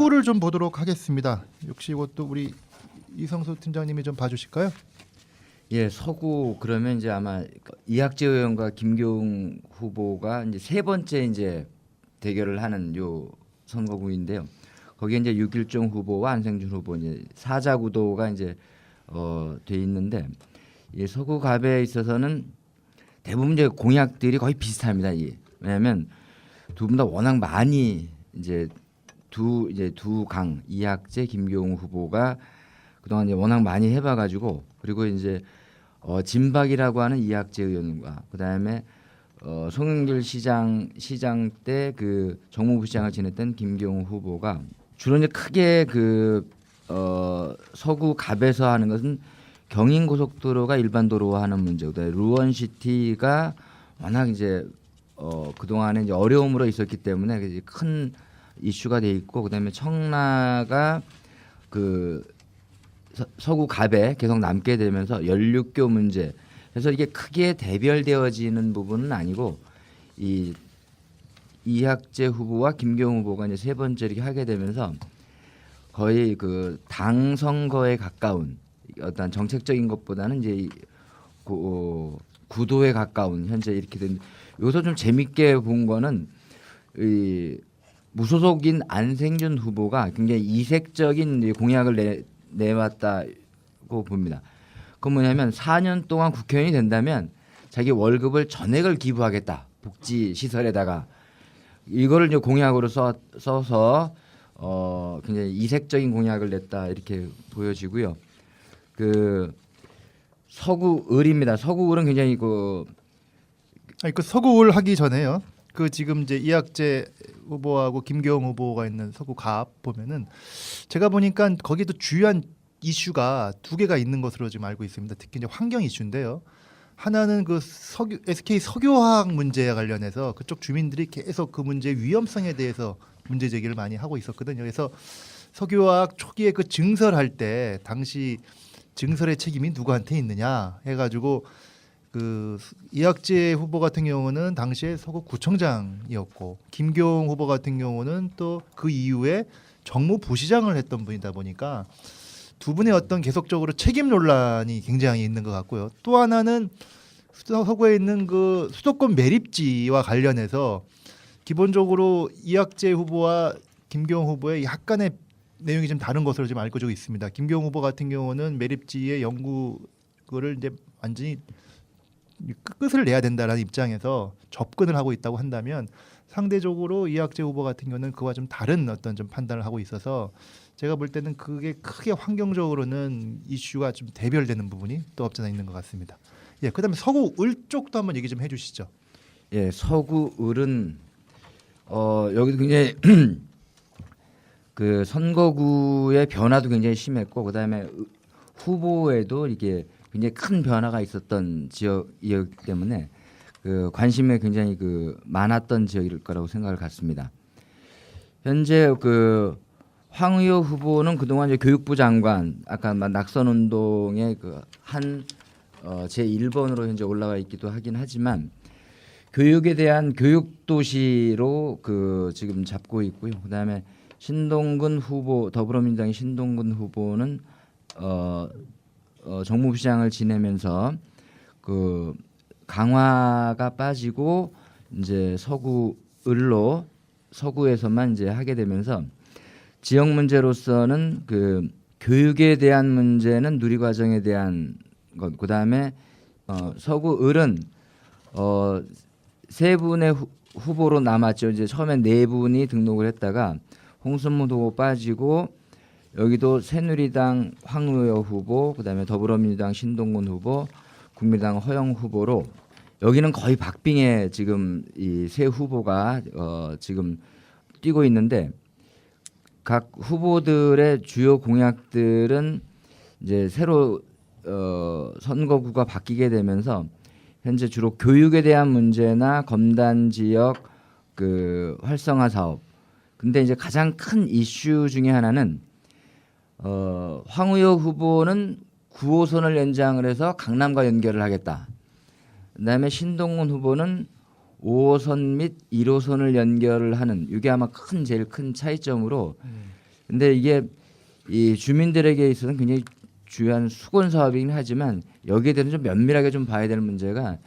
서구를 좀 보도록 하겠습니다. 역시 이것도 우리 이성수 팀장님이 좀 봐주실까요? 예, 서구 그러면 이제 아마 이학재 의원과 김교웅 후보가 이제 세 번째 이제 대결을 하는 요 선거구인데요. 거기에 이제 유길종 후보와 안생준 후보 이제 사자 구도가 이제 돼 있는데 이 서구 갑에 있어서는 대부분 이제 공약들이 거의 비슷합니다. 왜냐하면 두 분 다 워낙 많이 이제 두 강 이학재 김교웅 후보가 그동안 이제 워낙 많이 해봐가지고 그리고 이제 진박이라고 하는 이학재 의원과 그다음에 송영길 시장 때 그 정무부시장을 지냈던 김경우 후보가 주로 이제 크게 그 서구 갑에서 하는 것은 경인고속도로가 일반 도로화하는 문제, 그다음에 루원시티가 워낙 이제 그 동안에 이제 어려움으로 있었기 때문에 큰 이슈가 돼 있고 그다음에 청라가 그 서구 갑에 계속 남게 되면서 연륙교 문제. 그래서 이게 크게 대별되어지는 부분은 아니고 이 이학재 후보와 김경우 후보가 이제 세 번째 이렇게 하게 되면서 거의 그 당 선거에 가까운 어떤 정책적인 것보다는 이제 구도에 가까운 현재 이렇게 된. 여기서 좀 재밌게 본 거는 이 무소속인 안생준 후보가 굉장히 이색적인 공약을 내왔다고 봅니다. 그건 뭐냐면 4년 동안 국회의원이 된다면 자기 월급을 전액을 기부하겠다. 복지 시설에다가 이거를 이제 공약으로 써서 굉장히 이색적인 공약을 냈다 이렇게 보여지고요. 그 서구을입니다. 서구을은 굉장히 그 서구을 하기 전에요. 그 지금 이제 이학재 후보하고 김교웅 후보가 있는 서구 갑 보면은 제가 보니까 거기도 주요한 이슈가 두 개가 있는 것으로 지금 알고 있습니다. 특히 이제 환경 이슈인데요. 하나는 그 SK 석유화학 문제와 관련해서 그쪽 주민들이 계속 그 문제의 위험성에 대해서 문제 제기를 많이 하고 있었거든요. 그래서 석유화학 초기에 그 증설할 때 당시 증설의 책임이 누구한테 있느냐 해가지고 그 이학재 후보 같은 경우는 당시에 서구구청장이었고 김교웅 후보 같은 경우는 또 그 이후에 정무부시장을 했던 분이다 보니까 두 분의 어떤 계속적으로 책임 논란이 굉장히 있는 것 같고요. 또 하나는 서구에 있는 그 수도권 매립지와 관련해서 기본적으로 이학재 후보와 김교웅 후보의 약간의 내용이 좀 다른 것으로 지금 알고 있습니다. 김교웅 후보 같은 경우는 매립지의 연구를 이제 완전히 끝을 내야 된다라는 입장에서 접근을 하고 있다고 한다면 상대적으로 이학재 후보 같은 경우는 그와 좀 다른 어떤 좀 판단을 하고 있어서 제가 볼 때는 그게 크게 환경적으로는 이슈가 좀 대별되는 부분이 또 없잖아 있는 것 같습니다. 예, 그다음에 서구을 쪽도 한번 얘기 좀 해주시죠. 예, 서구을은 여기도 굉장히 그 선거구의 변화도 굉장히 심했고 그다음에 후보에도 이게 굉장히 큰 변화가 있었던 지역이기 때문에 그 관심에 굉장히 그 많았던 지역일 거라고 생각을 갖습니다. 현재 그 황의호 후보는 그동안 이제 교육부 장관 아까 낙선 운동의 그 한 제 1번으로 현재 올라가 있기도 하긴 하지만 교육에 대한 교육 도시로 그 지금 잡고 있고요. 그다음에 신동근 후보 더불어민주당의 신동근 후보는 정무부시장을 지내면서 그 강화가 빠지고 이제 서구에서만 이제 하게 되면서 지역 문제로서는 그 교육에 대한 문제는 누리과정에 대한 것, 그다음에 서구을은 세 분의 후보로 남았죠. 이제 처음에 네 분이 등록을 했다가 홍순문 후보 빠지고 여기도 새누리당 황의호 후보, 그다음에 더불어민주당 신동근 후보, 국민의당 허영 후보로 여기는 거의 박빙의 지금 이 세 후보가 지금 뛰고 있는데 각 후보들의 주요 공약들은 이제 새로 선거구가 바뀌게 되면서 현재 주로 교육에 대한 문제나 검단 지역 그 활성화 사업. 근데 이제 가장 큰 이슈 중에 하나는 황의호 후보는 9호선을 연장을 해서 강남과 연결을 하겠다. 그다음에 신동훈 후보는 5호선 및 1호선을 연결을 하는 이게 아마 제일 큰 차이점으로 근데 이게 이 주민들에게 있어서는 굉장히 중요한 수건 사업이긴 하지만 여기에 대해서 좀 면밀하게 좀 봐야 될 문제가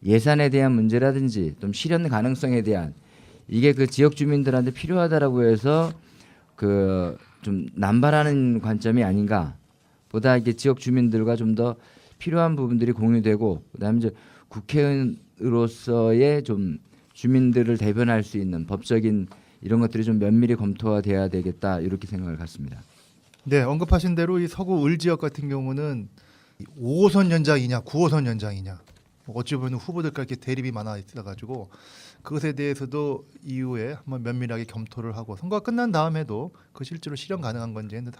예산에 대한 문제라든지 좀 실현 가능성에 대한 이게 그 지역 주민들한테 필요하다라고 해서 그 좀 남발하는 관점이 아닌가 보다 이게 지역 주민들과 좀 더 필요한 부분들이 공유되고 그다음에 이제 국회의원으로서의 좀 주민들을 대변할 수 있는 법적인 이런 것들이 좀 면밀히 검토가 돼야 되겠다 이렇게 생각을 갖습니다. 네, 언급하신 대로 이 서구 을 지역 같은 경우는 5호선 연장이냐 9호선 연장이냐 어찌 보면 후보들과 이렇게 대립이 많아 있어가지고 그것에 대해서도 이후에 한번 면밀하게 검토를 하고 선거가 끝난 다음에도 그 실제로 실현 가능한 건지는